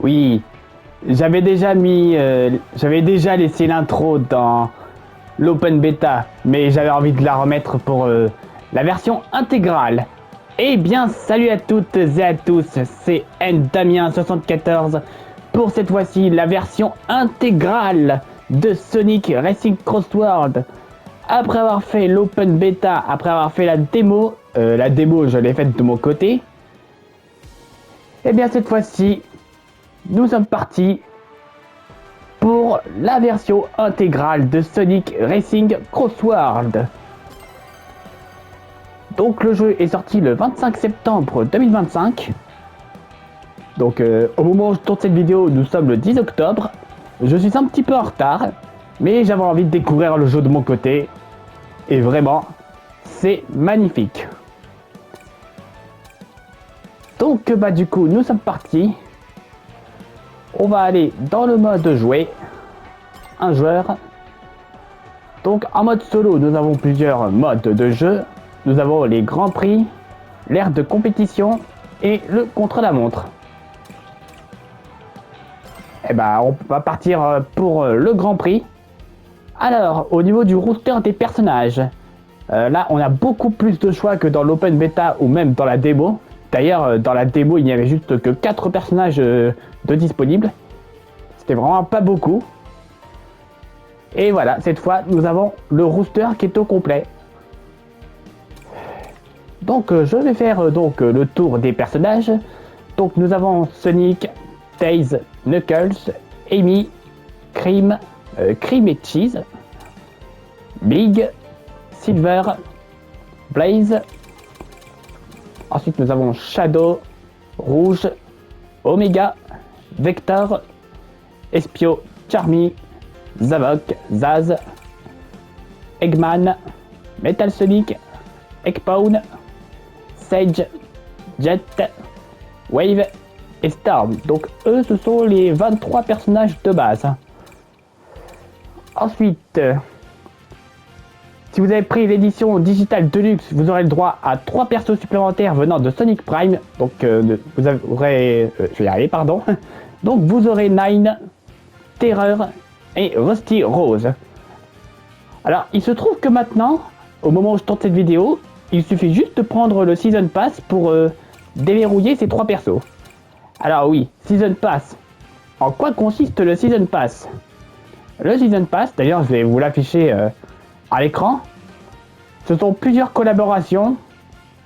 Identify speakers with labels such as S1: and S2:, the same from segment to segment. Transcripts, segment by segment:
S1: Oui, j'avais déjà laissé l'intro dans l'open beta, mais j'avais envie de la remettre pour la version intégrale. Eh bien, salut à toutes et à tous, c'est Damien74 pour cette fois-ci la version intégrale de Sonic Racing Cross World. Après avoir fait l'open beta, après avoir fait la démo je l'ai faite de mon côté. Eh bien, cette fois-ci, nous sommes partis pour la version intégrale de Sonic Racing Cross World. Donc le jeu est sorti le 25 septembre 2025. Donc au moment où je tourne cette vidéo, nous sommes le 10 octobre. Je suis un petit peu en retard, mais j'avais envie de découvrir le jeu de mon côté. Et vraiment, c'est magnifique. Donc du coup, nous sommes partis. On va aller dans le mode jouer. Un joueur. Donc en mode solo, nous avons plusieurs modes de jeu. Nous avons les grands prix, l'ère de compétition et le contre-la-montre. Et on va partir pour le grand prix. Alors, au niveau du roster des personnages, là on a beaucoup plus de choix que dans l'open beta ou même dans la démo. D'ailleurs, dans la démo, il n'y avait juste que 4 personnages de disponibles. C'était vraiment pas beaucoup. Et voilà, cette fois, nous avons le roster qui est au complet. Donc, je vais faire le tour des personnages. Donc, nous avons Sonic, Tails, Knuckles, Amy, Cream et Cheese, Big, Silver, Blaze. Ensuite, nous avons Shadow, Rouge, Omega, Vector, Espio, Charmy, Zavok, Zaz, Eggman, Metal Sonic, Eggpawn, Sage, Jet, Wave et Storm. Donc eux, ce sont les 23 personnages de base. Ensuite, si vous avez pris l'édition digitale Deluxe, vous aurez le droit à 3 persos supplémentaires venant de Sonic Prime. Donc vous aurez... je vais y arriver, pardon. Donc vous aurez Nine, Terreur et Rusty Rose. Alors, il se trouve que maintenant, au moment où je tourne cette vidéo, il suffit juste de prendre le Season Pass pour déverrouiller ces 3 persos. Alors oui, Season Pass. En quoi consiste le Season Pass? Le Season Pass, d'ailleurs je vais vous l'afficher à l'écran. Ce sont plusieurs collaborations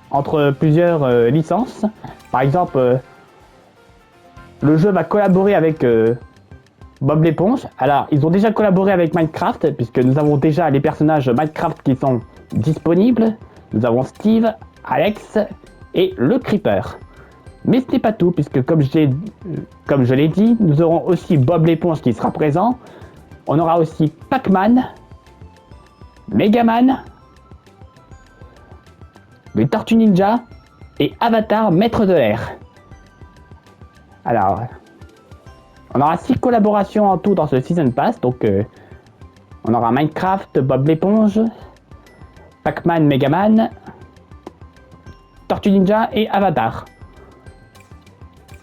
S1: entre plusieurs licences. Par exemple, le jeu va collaborer avec Bob l'éponge. Alors, ils ont déjà collaboré avec Minecraft, puisque nous avons déjà les personnages Minecraft qui sont disponibles. Nous avons Steve, Alex et le Creeper. Mais ce n'est pas tout, puisque comme je l'ai dit, nous aurons aussi Bob l'éponge qui sera présent. On aura aussi Pac-Man, Megaman, les Tortues Ninja et Avatar Maître de l'air. Alors, on aura 6 collaborations en tout dans ce Season Pass. Donc, on aura Minecraft, Bob l'éponge, Pac-Man, Megaman, Tortue Ninja et Avatar.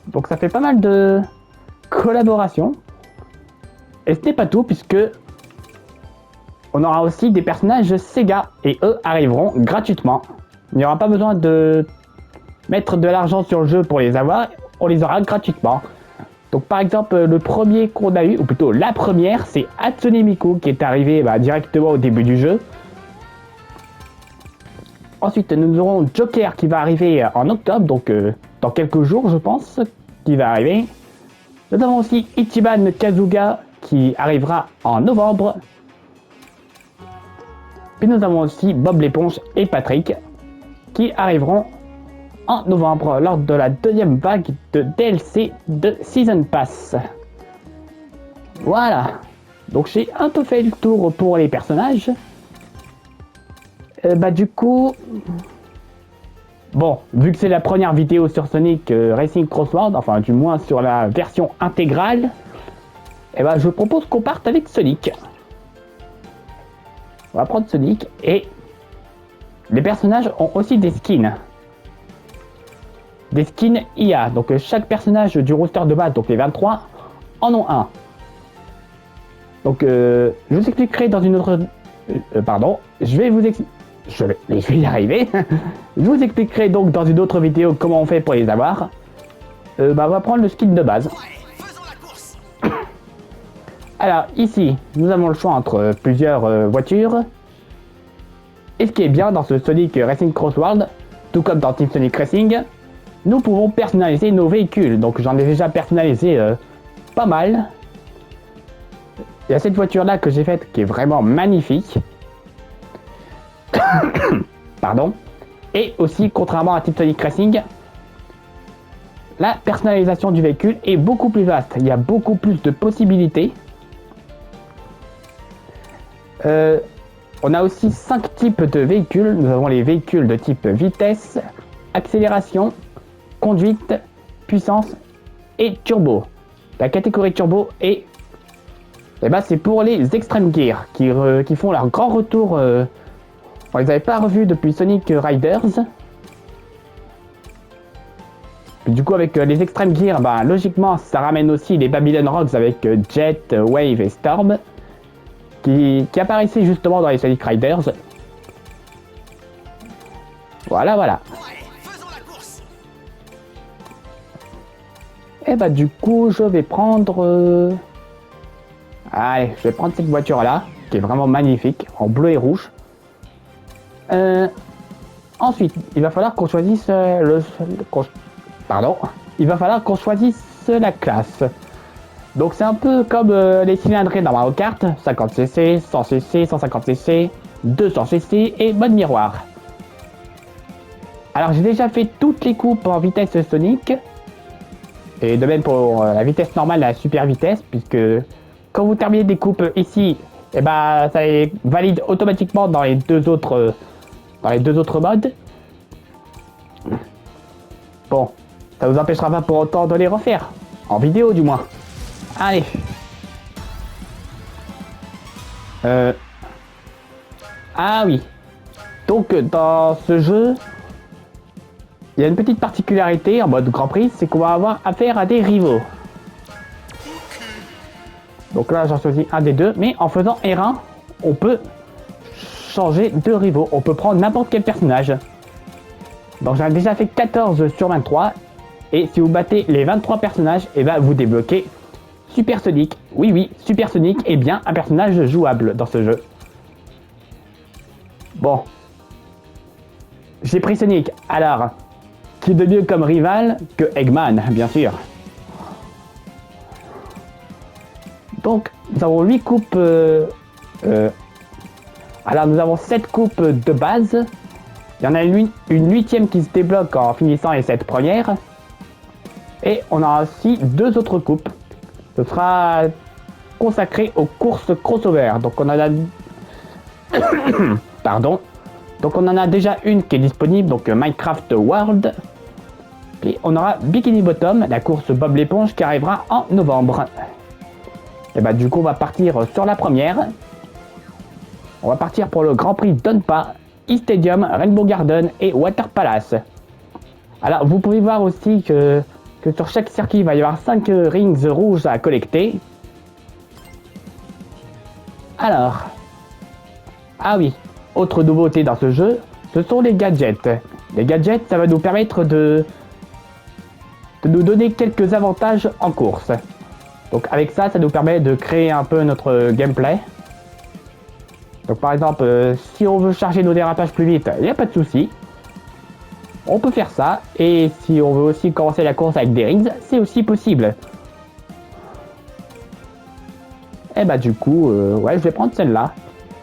S1: Donc ça fait pas mal de collaborations. Et ce n'est pas tout, puisque on aura aussi des personnages Sega et eux arriveront gratuitement. Il n'y aura pas besoin de mettre de l'argent sur le jeu pour les avoir, on les aura gratuitement. Donc par exemple, le premier qu'on a eu, ou plutôt la première, c'est Hatsune Miku qui est arrivé directement au début du jeu. Ensuite, nous aurons Joker qui va arriver en octobre, donc dans quelques jours je pense qu'il va arriver. Nous avons aussi Ichiban Kazuga qui arrivera en novembre. Puis nous avons aussi Bob l'éponge et Patrick qui arriveront en novembre lors de la deuxième vague de DLC de Season Pass. Voilà, donc j'ai un peu fait le tour pour les personnages. Du coup, bon, vu que c'est la première vidéo sur Sonic Racing Cross World, enfin du moins sur la version intégrale, je propose qu'on parte avec Sonic. On va prendre Sonic et les personnages ont aussi des skins. des skins IA. Donc chaque personnage du roster de base, donc les 23, en ont un. Donc je vous expliquerai dans une autre... pardon, je vais y arriver. Je vous expliquerai donc dans une autre vidéo comment on fait pour les avoir. On va prendre le skin de base. Alors ici, nous avons le choix entre plusieurs voitures. Et ce qui est bien dans ce Sonic Racing Crossworld, tout comme dans Team Sonic Racing, nous pouvons personnaliser nos véhicules. Donc j'en ai déjà personnalisé pas mal. Il y a cette voiture là que j'ai faite qui est vraiment magnifique. Pardon. Et aussi, contrairement à Team Sonic Racing, la personnalisation du véhicule est beaucoup plus vaste. Il y a beaucoup plus de possibilités. On a aussi 5 types de véhicules. Nous avons les véhicules de type vitesse, accélération, conduite, puissance et turbo. La catégorie turbo est... c'est pour les Extreme Gear qui font leur grand retour. On les avait pas revus depuis Sonic Riders. Du coup, avec les Extreme Gear, logiquement, ça ramène aussi les Babylon Rocks avec Jet, Wave et Storm qui apparaissaient justement dans les Sonic Riders. Voilà. Et du coup, je vais prendre... Allez, je vais prendre cette voiture-là, qui est vraiment magnifique, en bleu et rouge. Ensuite, il va falloir qu'on choisisse il va falloir qu'on choisisse la classe. Donc c'est un peu comme les cylindrés dans Mario Kart, 50cc, 100cc, 150cc, 200cc et mode miroir. Alors j'ai déjà fait toutes les coupes en vitesse Sonic. Et de même pour la vitesse normale, la super vitesse, puisque quand vous terminez des coupes ici, ça les valide automatiquement dans les deux autres modes. Bon, ça vous empêchera pas pour autant de les refaire, en vidéo du moins. Allez. Ah oui. Donc dans ce jeu, il y a une petite particularité en mode Grand Prix, c'est qu'on va avoir affaire à des rivaux. Donc là j'en choisis un des deux, mais en faisant R1, on peut changer de rivaux. On peut prendre n'importe quel personnage. Donc j'en ai déjà fait 14 sur 23. Et si vous battez les 23 personnages, vous débloquez Super Sonic. Oui, Super Sonic est bien un personnage jouable dans ce jeu. Bon. J'ai pris Sonic. Alors, qui de mieux comme rival que Eggman, bien sûr. Donc, nous avons 8 coupes... Alors, nous avons 7 coupes de base. Il y en a une 8e qui se débloque en finissant les 7 premières. Et on a aussi 2 autres coupes. Ce sera consacré aux courses crossover. Donc, on en a... Pardon. Donc, on en a déjà une qui est disponible, donc Minecraft World. Puis, on aura Bikini Bottom, la course Bob l'éponge qui arrivera en novembre. Et du coup, on va partir sur la première. On va partir pour le Grand Prix Donpa, E-Stadium, Rainbow Garden et Water Palace. Alors, vous pouvez voir aussi que sur chaque circuit, il va y avoir 5 rings rouges à collecter. Alors, ah oui, autre nouveauté dans ce jeu, ce sont les gadgets. Les gadgets, ça va nous permettre de nous donner quelques avantages en course. Donc avec ça, ça nous permet de créer un peu notre gameplay. Donc par exemple, si on veut charger nos dérapages plus vite, il n'y a pas de souci. On peut faire ça. Et si on veut aussi commencer la course avec des rings, c'est aussi possible. Et du coup, ouais, je vais prendre celle-là.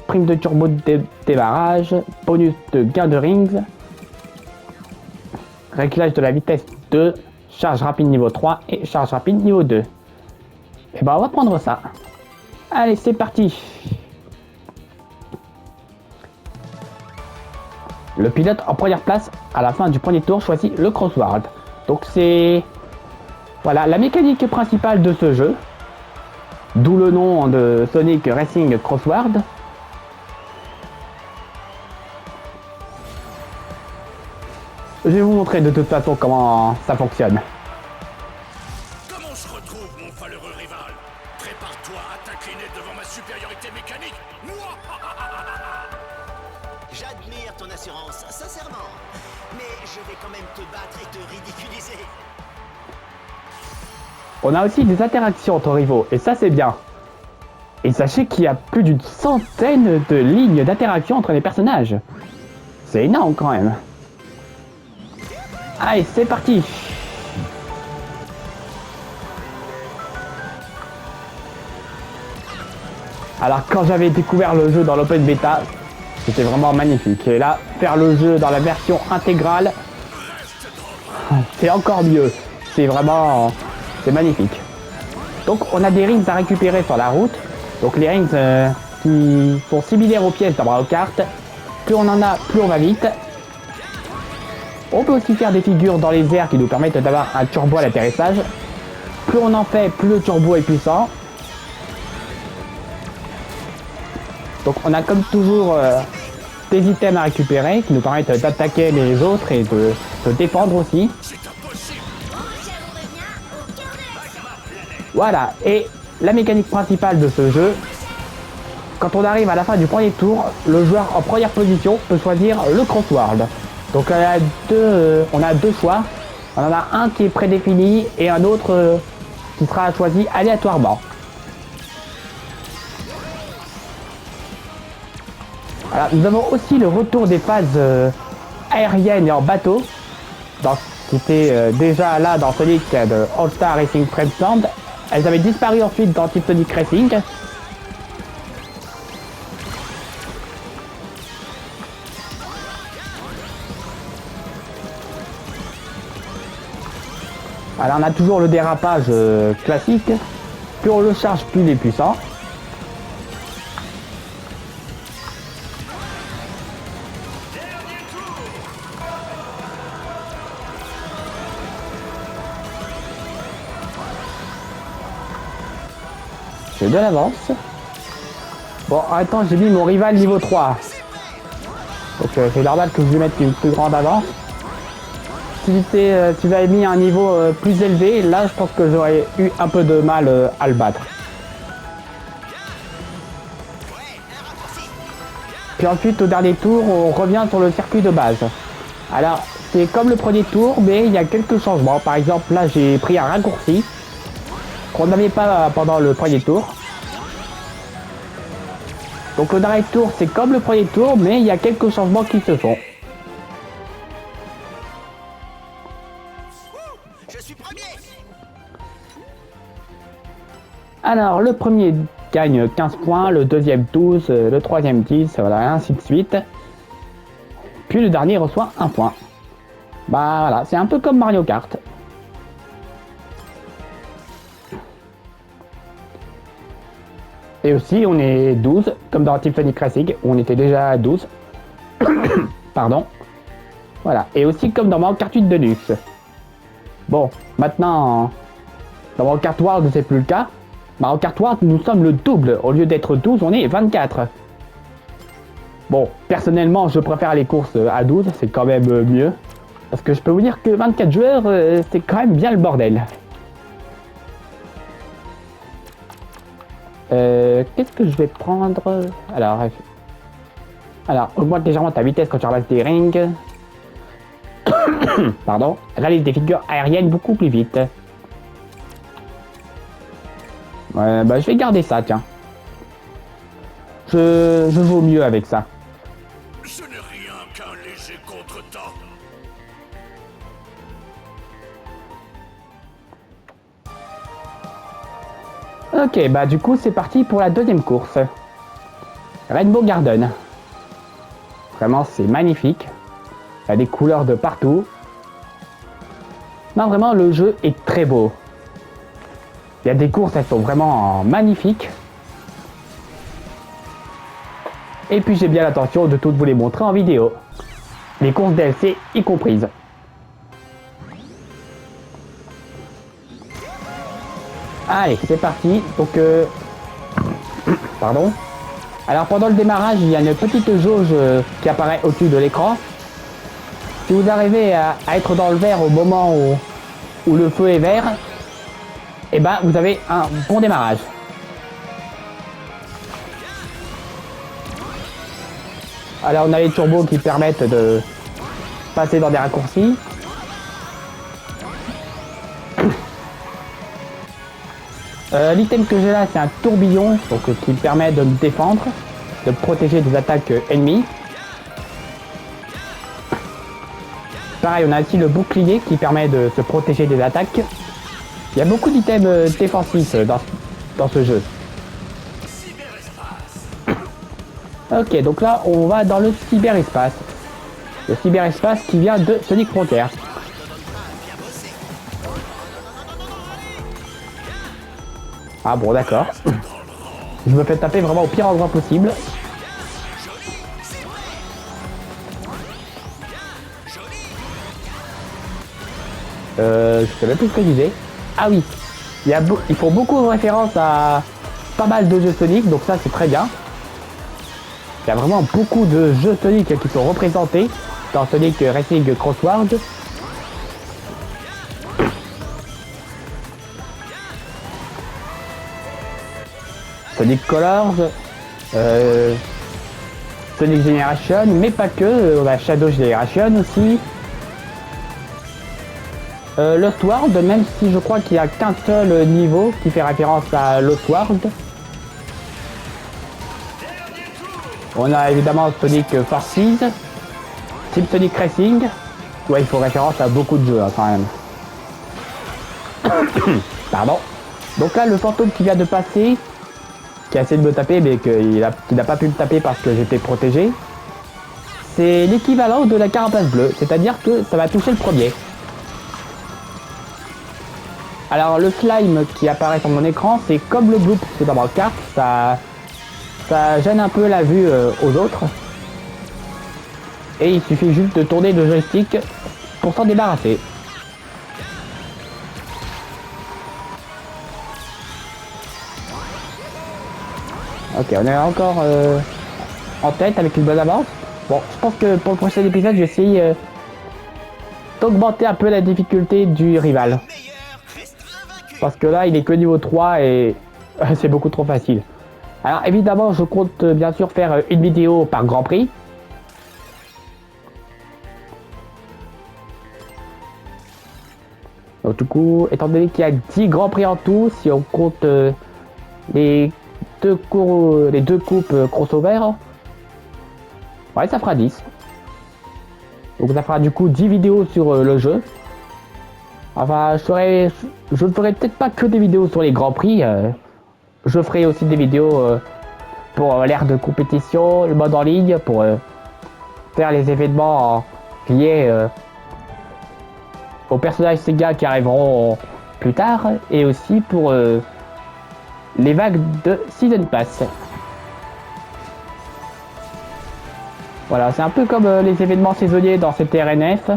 S1: Prime de turbo de démarrage, bonus de gain de rings, réglage de la vitesse 2, charge rapide niveau 3 et charge rapide niveau 2. Et on va prendre ça. Allez, c'est parti. Le pilote en première place à la fin du premier tour choisit le crossword. Donc c'est... Voilà, la mécanique principale de ce jeu. D'où le nom de Sonic Racing Crossword. Je vais vous montrer de toute façon comment ça fonctionne.
S2: Comment je retrouve mon valeureux rival? Prépare-toi à t'incliner devant ma supériorité mécanique.
S3: J'admire ton assurance, sincèrement. Mais je vais quand même te battre et te ridiculiser.
S1: On a aussi des interactions entre rivaux, et ça c'est bien. Et sachez qu'il y a plus d'une centaine de lignes d'interaction entre les personnages. C'est énorme quand même. Allez, c'est parti. Alors quand j'avais découvert le jeu dans l'open beta, c'était vraiment magnifique. Et là, faire le jeu dans la version intégrale, c'est encore mieux. C'est vraiment... c'est magnifique. Donc on a des rings à récupérer sur la route. Donc les rings qui sont similaires aux pièces dans Mario Kart. Plus on en a, plus on va vite. On peut aussi faire des figures dans les airs qui nous permettent d'avoir un turbo à l'atterrissage. Plus on en fait, plus le turbo est puissant. Donc on a comme toujours des items à récupérer qui nous permettent d'attaquer les autres et de se défendre aussi. Voilà, et la mécanique principale de ce jeu, quand on arrive à la fin du premier tour, le joueur en première position peut choisir le crossword. Donc on a deux choix, on en a un qui est prédéfini et un autre qui sera choisi aléatoirement. Alors, nous avons aussi le retour des phases aériennes et en bateau, qui était déjà là dans Sonic de All-Star Racing Friends. Elles avaient disparu ensuite dans Team Sonic Racing. Alors on a toujours le dérapage classique. Plus on le charge, plus il est puissant. J'ai de l'avance. Bon, attends, j'ai mis mon rival niveau 3. Donc c'est normal que je lui mette une plus grande avance. Si tu avais mis un niveau plus élevé, là je pense que j'aurais eu un peu de mal à le battre. Puis ensuite au dernier tour, on revient sur le circuit de base. Alors c'est comme le premier tour, mais il y a quelques changements. Par exemple là j'ai pris un raccourci qu'on n'avait pas pendant le premier tour. Donc le dernier tour c'est comme le premier tour, mais il y a quelques changements qui se font.
S3: Je suis premier.
S1: Alors le premier gagne 15 points, le deuxième 12, le troisième 10, voilà, ainsi de suite. Puis le dernier reçoit 1 point. Bah voilà, c'est un peu comme Mario Kart. Et aussi on est 12, comme dans Team Sonic Racing, où on était déjà à 12. Pardon. Voilà, et aussi comme dans Mario Kart 8 Deluxe. Bon, maintenant, dans Mario Kart World, c'est plus le cas. Mario Kart World, nous sommes le double. Au lieu d'être 12, on est 24. Bon, personnellement, je préfère les courses à 12, c'est quand même mieux. Parce que je peux vous dire que 24 joueurs, c'est quand même bien le bordel. Qu'est-ce que je vais prendre? Alors, augmente légèrement ta vitesse quand tu ramasses des rings. Pardon. Réalise des figures aériennes beaucoup plus vite. Bah, je vais garder ça, tiens. Je vaux mieux avec ça.
S2: Ce n'est rien qu'un léger contretemps.
S1: Ok, bah du coup c'est parti pour la deuxième course. Rainbow Garden. Vraiment c'est magnifique. Il y a des couleurs de partout. Non, vraiment le jeu est très beau. Il y a des courses, elles sont vraiment magnifiques. Et puis j'ai bien l'intention de toutes vous les montrer en vidéo. Les courses DLC y comprises. Allez, c'est parti. Donc, pardon. Alors pendant le démarrage, il y a une petite jauge qui apparaît au-dessus de l'écran. Si vous arrivez à être dans le vert au moment où le feu est vert, et ben vous avez un bon démarrage. Alors on a les turbos qui permettent de passer dans des raccourcis. L'item que j'ai là, c'est un tourbillon, donc qui me permet de me défendre, de me protéger des attaques ennemies. Pareil, on a aussi le bouclier qui permet de se protéger des attaques. Il y a beaucoup d'items défensifs dans ce jeu. Ok, donc là, on va dans le cyberespace. Le cyberespace qui vient de Sonic Frontier. Ah bon, d'accord. Je me fais taper vraiment au pire endroit possible. Je sais même plus ce que je disais. Ah oui, ils font beaucoup de références à pas mal de jeux Sonic, donc ça c'est très bien. Il y a vraiment beaucoup de jeux Sonic qui sont représentés dans Sonic Racing Crossword. Sonic Colors, Sonic Generation, mais pas que, on a Shadow Generation aussi. Lost World, même si je crois qu'il n'y a qu'un seul niveau qui fait référence à Lost World. On a évidemment Sonic Forces, Team Sonic Racing. Ouais, il faut référence à beaucoup de jeux hein, quand même. Pardon. Donc là, le fantôme qui vient de passer, qui a essayé de me taper, mais qui n'a pas pu me taper parce que j'étais protégé, c'est l'équivalent de la carapace bleue, c'est-à-dire que ça va toucher le premier. Alors le slime qui apparaît sur mon écran, c'est comme le bloop dans ma carte, ça gêne un peu la vue aux autres. Et il suffit juste de tourner le joystick pour s'en débarrasser. Ok, on est encore en tête avec une bonne avance. Bon, je pense que pour le prochain épisode, je vais essayer d'augmenter un peu la difficulté du rival. Parce que là, il est que niveau 3 et c'est beaucoup trop facile. Alors évidemment, je compte bien sûr faire une vidéo par Grand Prix. Donc du coup, étant donné qu'il y a 10 Grands Prix en tout, si on compte les deux coupes crossover, ouais, ça fera 10. Donc ça fera du coup 10 vidéos sur le jeu. Enfin, je ne ferai peut-être pas que des vidéos sur les Grands Prix. Je ferai aussi des vidéos pour l'ère de compétition, le mode en ligne, pour faire les événements liés aux personnages Sega qui arriveront plus tard, et aussi pour les vagues de Season Pass. Voilà, c'est un peu comme les événements saisonniers dans CTRNF.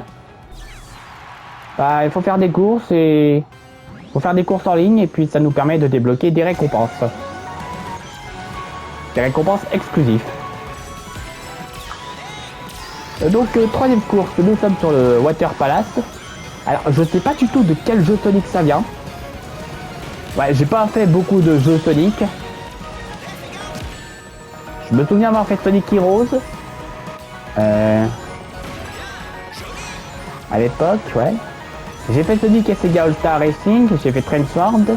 S1: Bah, il faut faire des courses et faut faire des courses en ligne et puis ça nous permet de débloquer des récompenses. Des récompenses exclusives. Donc troisième course, nous sommes sur le Water Palace. Alors je sais pas du tout de quel jeu Sonic ça vient. Ouais, j'ai pas fait beaucoup de jeux Sonic. Je me souviens avoir fait Sonic Heroes. À l'époque, ouais. J'ai fait Sonic et Sega All Star Racing, j'ai fait Transworld,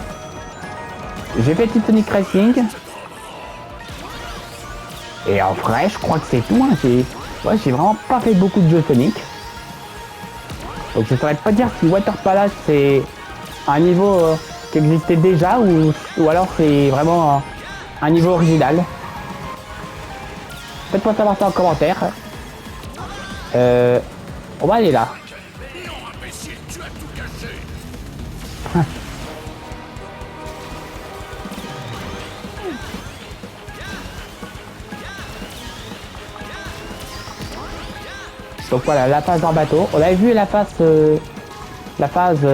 S1: j'ai fait Sonic Racing. Et en vrai, je crois que c'est tout. Hein. J'ai vraiment pas fait beaucoup de jeux Sonic. Donc je saurais pas dire si Water Palace c'est un niveau qui existait déjà ou alors c'est vraiment un niveau original. Faites-moi savoir ça en commentaire. On va aller là. Donc voilà, la phase en bateau. On avait vu la phase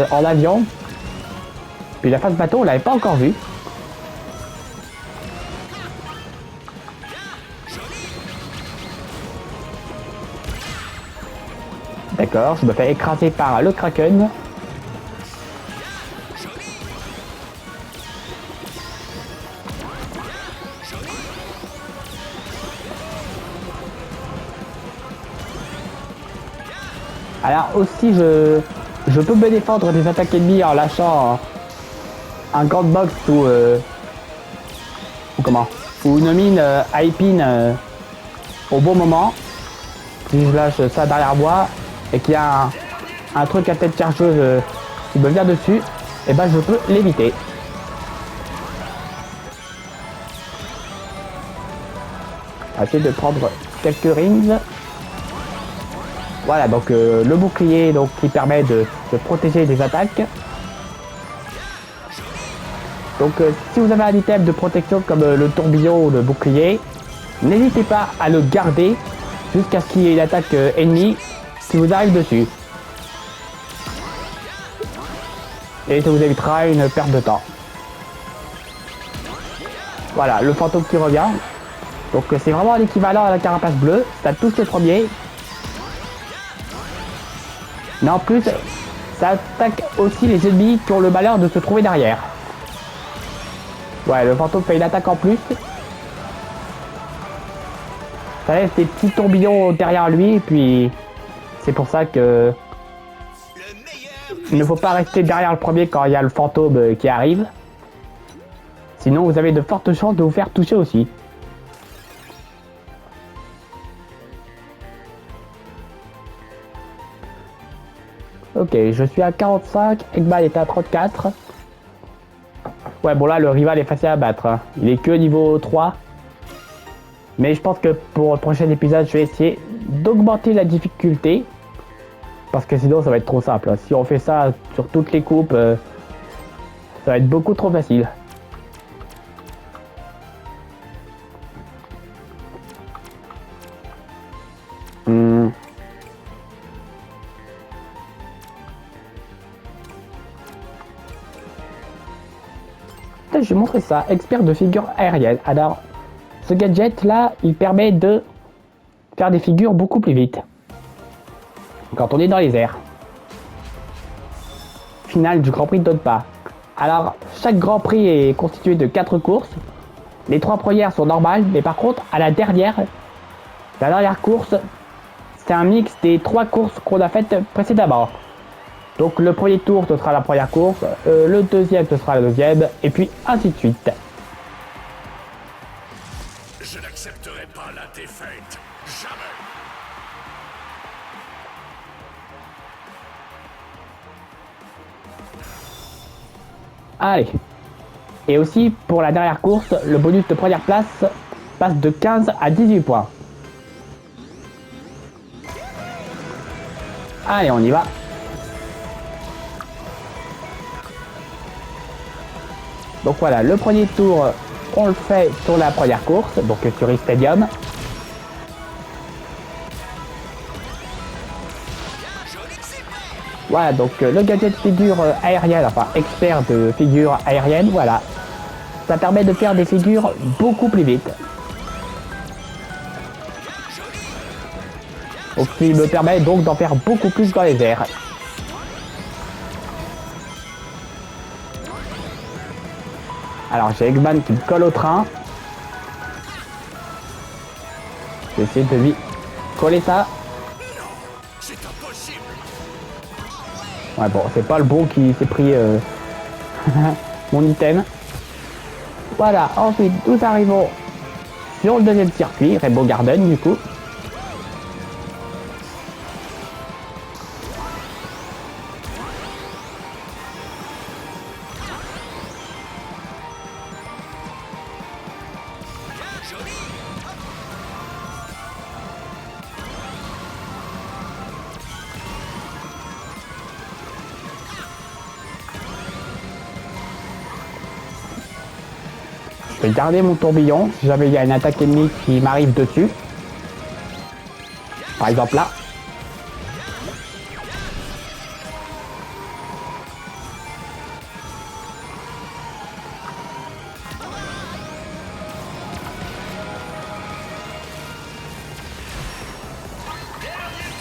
S1: en avion. Puis la phase bateau, on l'avait pas encore vue. D'accord, je me fais écraser par le Kraken. Alors aussi, je peux me défendre des attaques ennemies en lâchant un gant de box ou une mine high pin au bon moment. Si je lâche ça derrière moi et qu'il y a un truc à tête chargeuse qui me vient dessus, et ben je peux l'éviter. On va essayer de prendre quelques rings. Voilà, donc le bouclier donc, qui permet de protéger des attaques. Donc si vous avez un item de protection comme le tourbillon ou le bouclier, n'hésitez pas à le garder jusqu'à ce qu'il y ait une attaque ennemie qui vous arrive dessus. Et ça vous évitera une perte de temps. Voilà, le fantôme qui revient. Donc c'est vraiment l'équivalent à la carapace bleue. Ça touche le premier. Mais en plus, ça attaque aussi les ennemis qui ont le malheur de se trouver derrière. Ouais, le fantôme fait une attaque en plus. Ça laisse des petits tourbillons derrière lui, et puis c'est pour ça que il ne faut pas rester derrière le premier quand il y a le fantôme qui arrive. Sinon, vous avez de fortes chances de vous faire toucher aussi. Ok, je suis à 45, Eggman est à 34. Ouais, bon là, le rival est facile à battre. Hein. Il est que niveau 3. Mais je pense que pour le prochain épisode, je vais essayer d'augmenter la difficulté. Parce que sinon, ça va être trop simple. Si on fait ça sur toutes les coupes, ça va être beaucoup trop facile. Je vais montrer ça, expert de figures aériennes. Alors, ce gadget là, il permet de faire des figures beaucoup plus vite quand on est dans les airs. Finale du Grand Prix de Donpa. Alors, chaque Grand Prix est constitué de 4 courses. Les 3 premières sont normales, mais par contre, à la dernière course, c'est un mix des 3 courses qu'on a faites précédemment. Donc le premier tour, ce sera la première course, le deuxième, ce sera la deuxième, et puis ainsi de suite.
S2: Je n'accepterai pas la défaite. Jamais.
S1: Allez. Et aussi, pour la dernière course, le bonus de première place passe de 15 à 18 points. Allez, on y va. Donc voilà, le premier tour, on le fait sur la première course, donc sur e-Stadium. Voilà, donc le gadget figure aérienne, enfin expert de figures aériennes, voilà. Ça permet de faire des figures beaucoup plus vite. Donc ce qui me permet donc d'en faire beaucoup plus dans les airs. Alors j'ai Eggman qui me colle au train. Je vais essayer de lui coller ça.
S2: C'est impossible.
S1: Ouais bon, c'est pas le bon qui s'est pris mon item. Voilà, ensuite nous arrivons sur le deuxième circuit, Rainbow Garden du coup. Je vais garder mon tourbillon si jamais il y a une attaque ennemie qui m'arrive dessus. Par exemple là.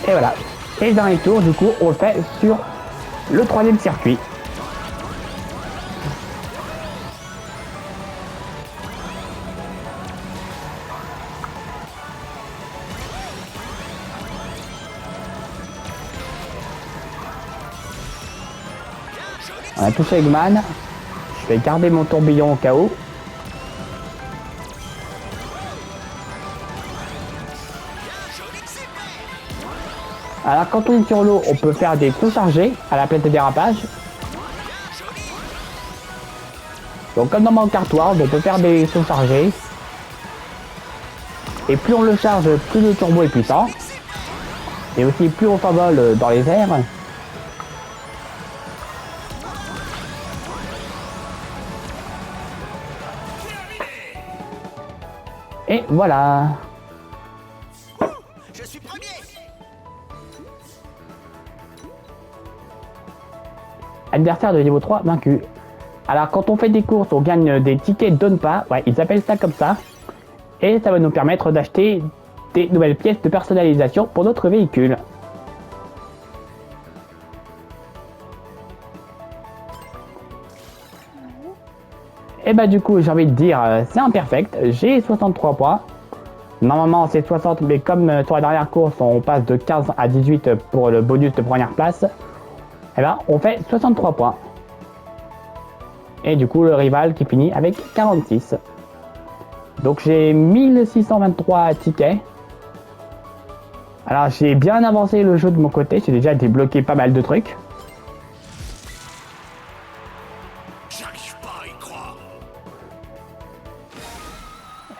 S1: Et voilà. Et le dernier tour, du coup, on le fait sur le 3e circuit. On a touché Eggman. Je vais garder mon tourbillon au cas où. Alors quand on est sur l'eau, on peut faire des sauts chargés à la place de dérapage. Donc comme dans Mario Kart World, on peut faire des sauts chargés. Et plus on le charge, plus le turbo est puissant. Et aussi plus on s'envole dans les airs. Et voilà.
S3: Je suis premier.
S1: Adversaire de niveau 3 vaincu. Alors quand on fait des courses, on gagne des tickets donne pas. Ouais, ils appellent ça comme ça. Et ça va nous permettre d'acheter des nouvelles pièces de personnalisation pour notre véhicule. Et bah du coup j'ai envie de dire c'est imperfect, j'ai 63 points. Normalement c'est 60 mais comme sur la dernière course on passe de 15 à 18 pour le bonus de première place. Et ben on fait 63 points. Et du coup le rival qui finit avec 46. Donc j'ai 1623 tickets. Alors j'ai bien avancé le jeu de mon côté, j'ai déjà débloqué pas mal de trucs.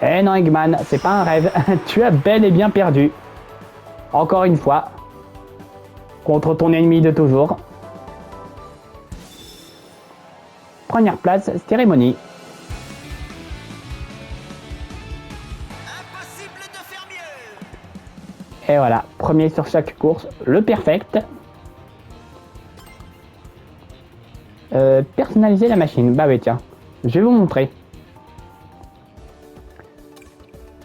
S1: Eh non Eggman, c'est pas un rêve, tu as bel et bien perdu. Encore une fois. Contre ton ennemi de toujours. Première place, cérémonie.
S3: Impossible de faire mieux.
S1: Et voilà, premier sur chaque course, le perfect. Personnaliser la machine, bah oui tiens, je vais vous montrer.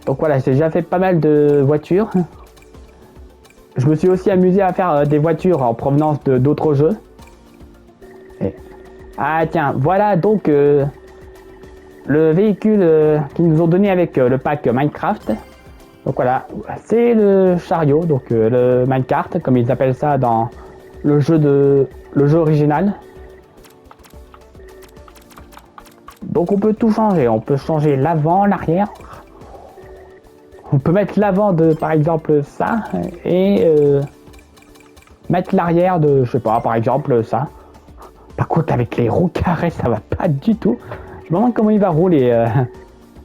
S1: Donc voilà, j'ai déjà fait pas mal de voitures. Je me suis aussi amusé à faire des voitures en provenance d'autres jeux. Et... Ah tiens, voilà donc le véhicule qu'ils nous ont donné avec le pack Minecraft. Donc voilà, c'est le chariot, donc le minecart comme ils appellent ça dans le jeu original. Donc on peut tout changer, on peut changer l'avant, l'arrière. On peut mettre l'avant de par exemple ça et mettre l'arrière de je sais pas par exemple ça. Par contre avec les roues carrées ça va pas du tout. Je me demande comment il va rouler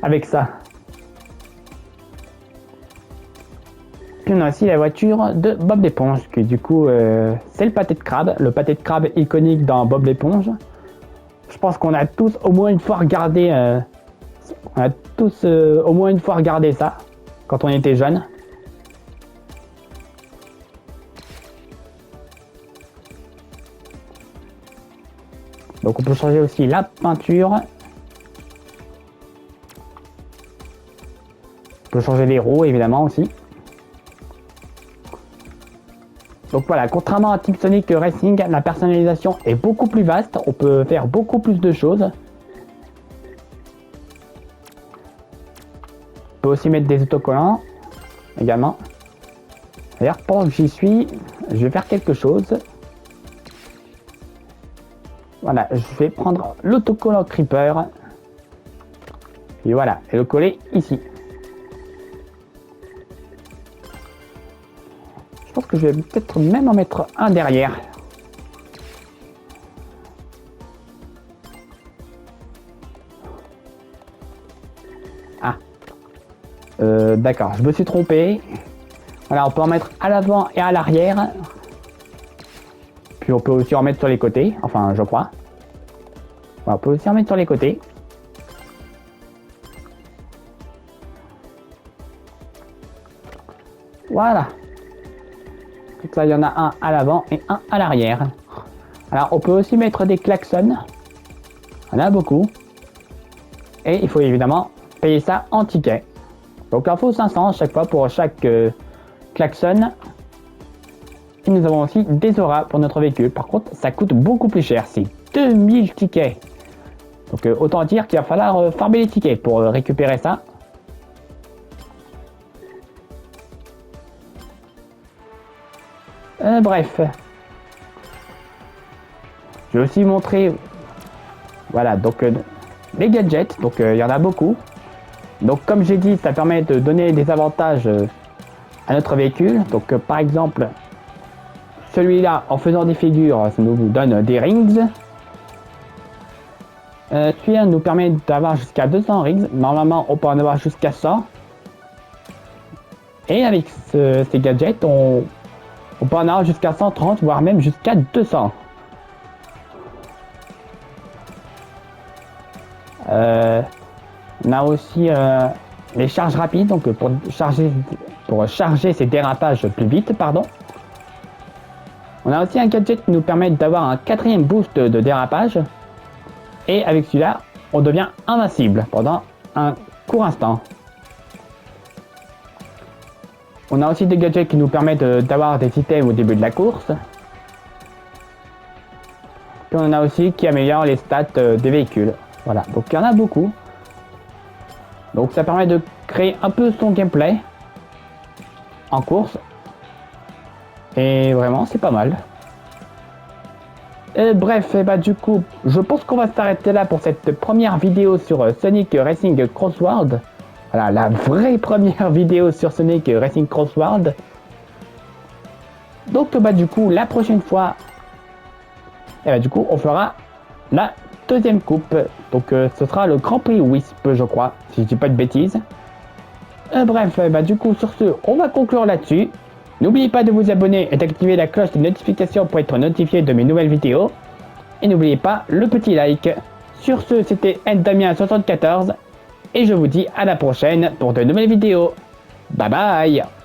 S1: avec ça. Puis on a aussi la voiture de Bob l'éponge qui du coup c'est le pâté de crabe iconique dans Bob l'éponge. Je pense qu'on a tous au moins une fois regardé ça quand on était jeune. Donc on peut changer aussi la peinture. On peut changer les roues évidemment aussi. Donc voilà, contrairement à Team Sonic Racing, la personnalisation est beaucoup plus vaste, on peut faire beaucoup plus de choses. On peut aussi mettre des autocollants également. D'ailleurs, pendant que j'y suis, je vais faire quelque chose. Voilà, je vais prendre l'autocollant Creeper. Et voilà, et le coller ici. Je pense que je vais peut-être même en mettre un derrière. Ah. D'accord, je me suis trompé. Voilà, on peut en mettre à l'avant et à l'arrière. Puis on peut aussi en mettre sur les côtés. Enfin, je crois. Voilà, on peut aussi en mettre sur les côtés. Voilà. Donc là, il y en a un à l'avant et un à l'arrière. Alors, on peut aussi mettre des klaxons. On a beaucoup. Et il faut évidemment payer ça en ticket. Donc, il en faut 500 à chaque fois pour chaque klaxon. Et nous avons aussi des auras pour notre véhicule. Par contre, ça coûte beaucoup plus cher. C'est 2000 tickets. Donc autant dire qu'il va falloir farmer les tickets pour récupérer ça. Bref. Je vais aussi montrer, voilà, donc les gadgets. Donc il y en a beaucoup. Donc comme j'ai dit, ça permet de donner des avantages à notre véhicule. Donc par exemple, celui-là, en faisant des figures, ça nous donne des rings. Celui-là nous permet d'avoir jusqu'à 200 rings. Normalement, on peut en avoir jusqu'à 100. Et avec ces gadgets, on peut en avoir jusqu'à 130, voire même jusqu'à 200. On a aussi les charges rapides, donc pour charger ces dérapages plus vite, pardon. On a aussi un gadget qui nous permet d'avoir un 4e boost de dérapage. Et avec celui-là, on devient invincible pendant un court instant. On a aussi des gadgets qui nous permettent d'avoir des items au début de la course. Puis on a aussi qui améliore les stats des véhicules. Voilà, donc il y en a beaucoup. Donc ça permet de créer un peu son gameplay en course. Et vraiment, c'est pas mal. Bref, du coup, je pense qu'on va s'arrêter là pour cette première vidéo sur Sonic Racing Cross World. Voilà, la vraie première vidéo sur Sonic Racing Cross World. Donc, du coup, la prochaine fois, du coup, on fera la 2e coupe. Donc, ce sera le Grand Prix Wisp, je crois, si je dis pas de bêtises. Bref, du coup, sur ce, on va conclure là-dessus. N'oubliez pas de vous abonner et d'activer la cloche de notification pour être notifié de mes nouvelles vidéos. Et n'oubliez pas le petit like. Sur ce, c'était Damien74. Et je vous dis à la prochaine pour de nouvelles vidéos. Bye bye.